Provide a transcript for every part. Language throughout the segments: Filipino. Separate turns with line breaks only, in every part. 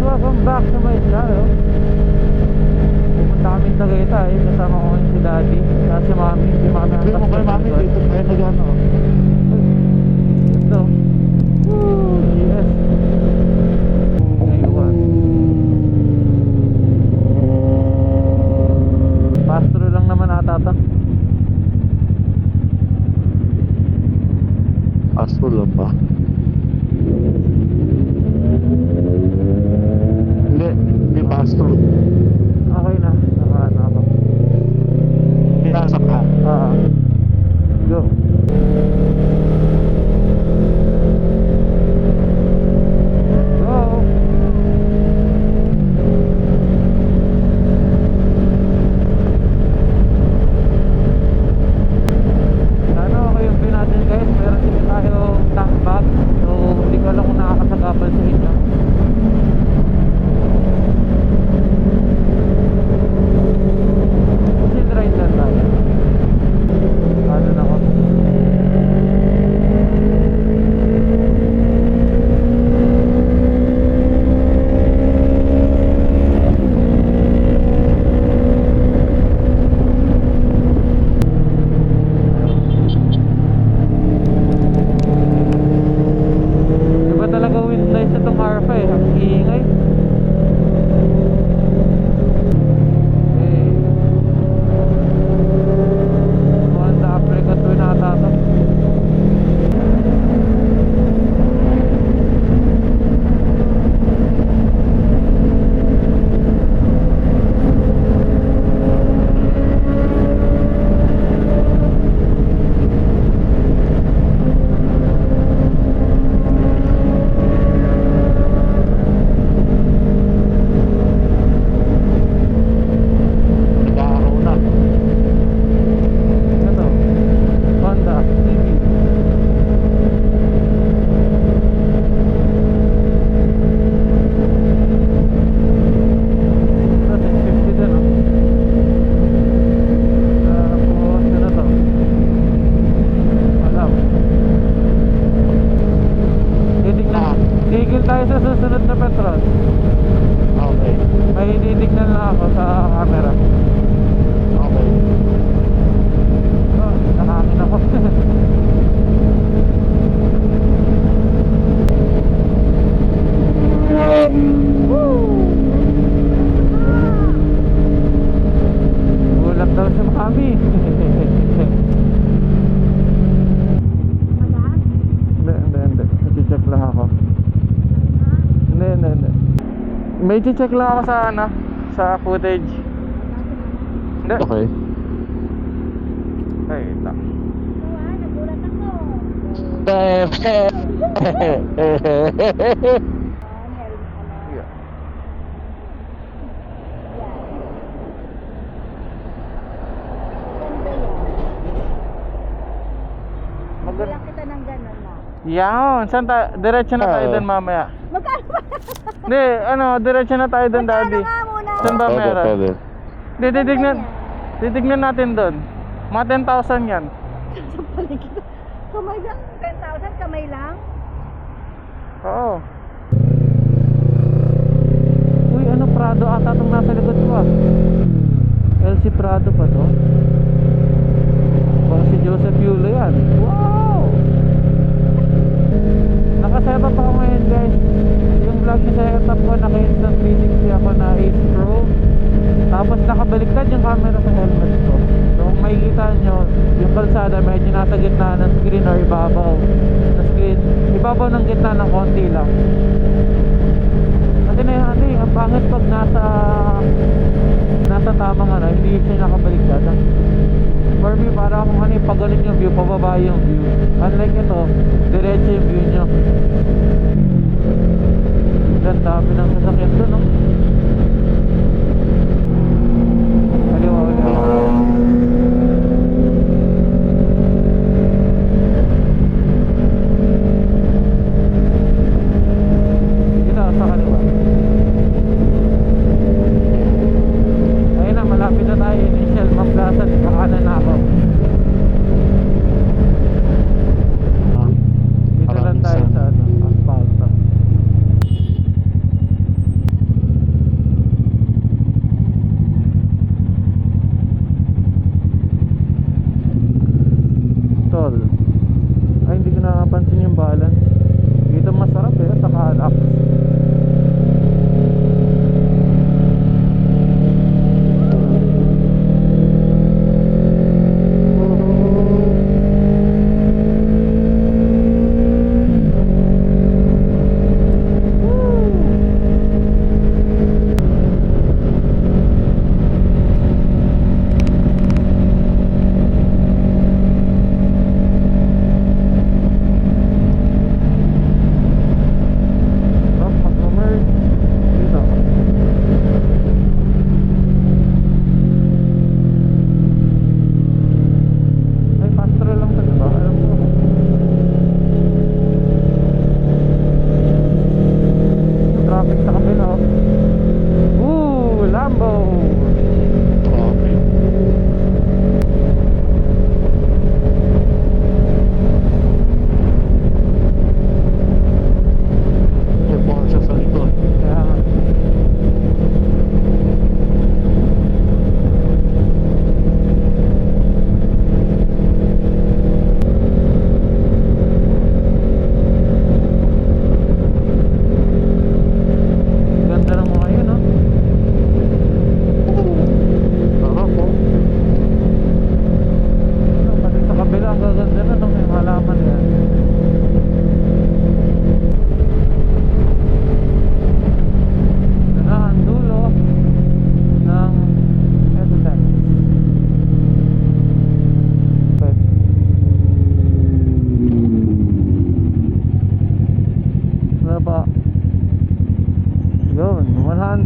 welcome back to my channel. Pupunta kami sa Tagaytay, kasama ko si Daddy, si Mami, si Mami ang
Sabi mo kay Mami, dito tayo nag-ano.
Ito. Woo, yes. Ngayon. Pastro lang naman ata ito.
Astro lang ba? Hindi Astro.
Okay na, nakaano ako.
Pinasa ka.
Go. Go. Sana okay yung view natin guys. Meron din tayo tank bag. So hindi ko alam kung nakakasagabal sa inyo. Kasi ride lang tayo. Ano na ako? Iba talaga windlash sa itong Harfa eh. Ang iingay. Honda Africa 2 na ata ito.
Nag-aaraw na.
Ito, Honda Civic. Ito, 650 din, oh. Tapos, ano to? Alam. Tigil tayo sa susunod na petrol.
Okay.
May titignan lang ako sa camera.
Okay.
Oh, nakakin ako. Gulat daw si Mami. Hindi. Nag-check lang ako. Hindi. May check lang ako sa ano, sa footage. Hindi.
Okay.
Ay, ito.
Nagulat ako.
Yeah.
Maganda kita ng gano'n na.
Yan, saan tayo? Diretso na tayo doon mamaya.
Magkano ba?
Hindi, diretso na tayo doon, Daddy.
Magkano nga muna?
Saan ba meron?
Pwede.
Hindi, titignan natin doon. Mga 10,000 yan.
Sa paligid. Kamay lang, 10,000 kamay lang.
Oo. Uy, ano, Prado ata itong nasa likod ko ah. LC Prado pa to. Baka si Joseph Yulo yan. Wow! Nakaset up ako ngayon guys. Yung vlog na set up ko, naka-instant 360 ako na Ace Pro. Tapos nakabaliktad yung camera sa helmet ko. So kung makikita nyo, yung kalsada medyo nasa gitna ng screen or ibabaw na screen. Ibabaw ng gitna ng konti lang. Kasi na ang pangit pag nasa tamang ano, hindi siya nakabaliktad. For me, para kung ano yung pagaling yung view, pababa yung view. Unlike ito, diretso yung view nyo. Ang dami ng sasakyan doon, no? Kaliwa. Dito, sa kaliwa. Ayun na, malapit na tayo. Initial Mamplasan, kakanan na ako. Dito lang tayo sa asphalt.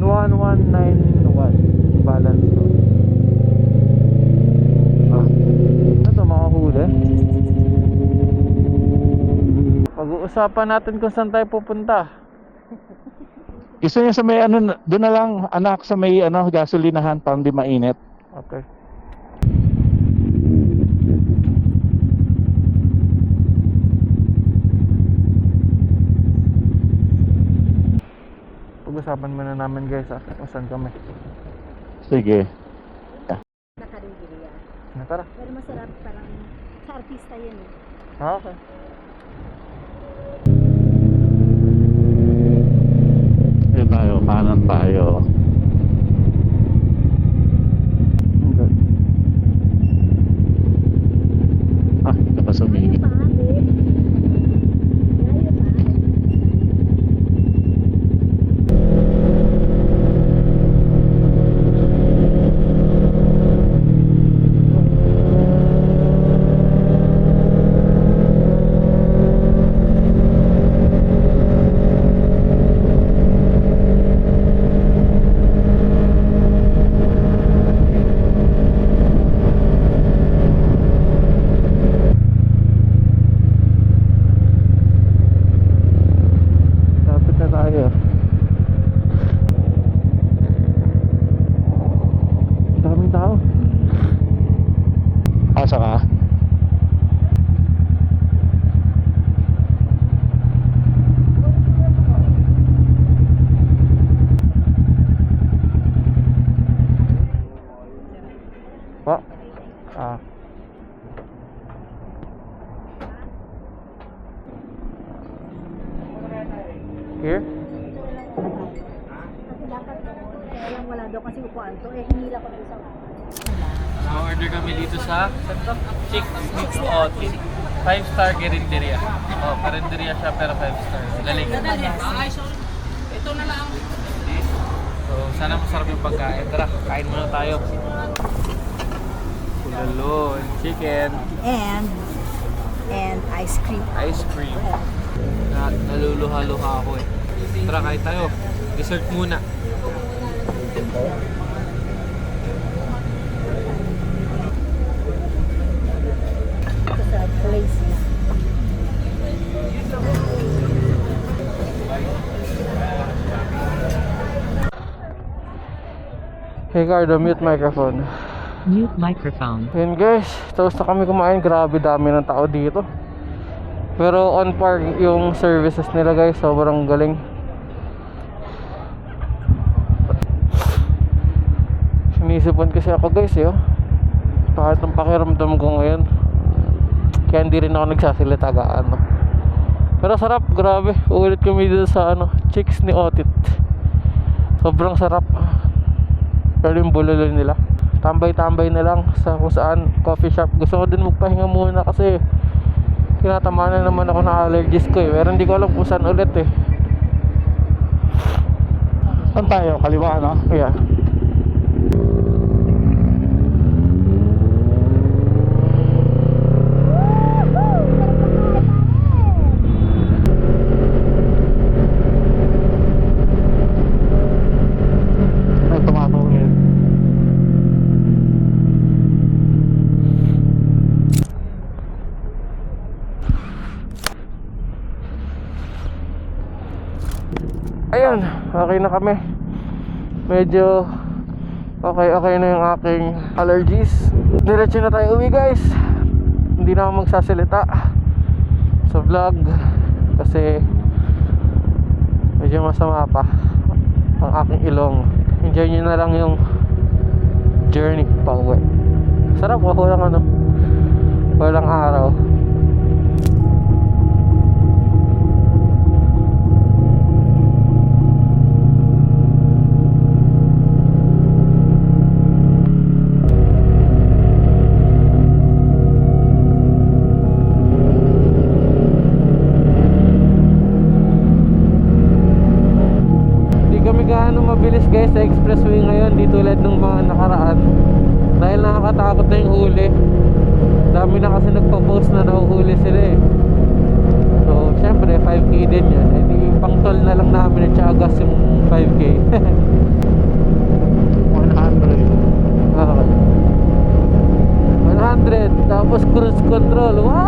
1191 yung balance ko. Ito makahuli. Pag-uusapan natin kung saan tayo pupunta.
Gusto niya sa may ano, doon na lang anak sa may ano, gasolinahan para hindi mainit.
Okay. Pag-usapan muna namin guys kung saan kami.
Sige.
Nakarinderya.
Tara.
Pero masarap, parang sa artista yan eh.
Okay.
Ayun tayo, kanan tayo.
Okay.
Ito pa sumingit.
Pa, babe. Layo pa.
Lapit na tayo. Daming tao.
Asa ka?
Pa? Ah. Here?
Kasi dapat, kaya lang wala daw kasi upuan to. Eh, hinila ko na isa.
Na-order kami dito sa Chicks Mix Otis. 5-star Carinderia. Oh, Carinderia siya pero 5-star. Galing. Ito na lang. So, sana masarap yung pagkain. Tara, kain muna tayo. Kulalo, chicken,
And ice cream.
ice cream. Naluluha-luha ako eh. Tara, kain tayo. Dessert muna.
Ito sa place na.
Hey Cardo, mute microphone.
Mute microphone.
Yun guys, tapos na kami kumain. Grabe dami ng tao dito. Pero on par yung services nila guys. Sobrang galing. Sinisipon kasi ako guys yo. Kahit ang pakiramdam ko ngayon. Kaya hindi rin ako nagsasalita gaano. Pero sarap, grabe. Ulit kami dito sa Chicks ni Otit. Sobrang sarap. Pero yung bulalo nila, tambay-tambay na lang sa kung saan coffee shop. Gusto ko din magpahinga muna kasi tinatamaan na naman ako ng allergies ko eh. Pero hindi ko alam kung saan ulit eh.
Saan tayo? Kaliwa, no?
Yeah.
Ay, tumatawin.
Ayun, okay na kami. Medyo okay na yung aking allergies. Diretso na tayo uwi guys. Hindi na ako magsasalita sa vlog kasi medyo masama pa ang aking ilong. Enjoy nyo na lang yung journey pa uwi. Sarap, walang araw. Gaano mabilis guys sa expressway ngayon, di tulad nung mga nakaraan dahil nakakatakot na yung huli. Dami na kasi nagpo-post na nahuhuli sila eh. So, syempre 5k din yun. Eh di pang toll na lang namin at saka gas yung 5k.
100.
Okay. 100 tapos cruise control. Wow!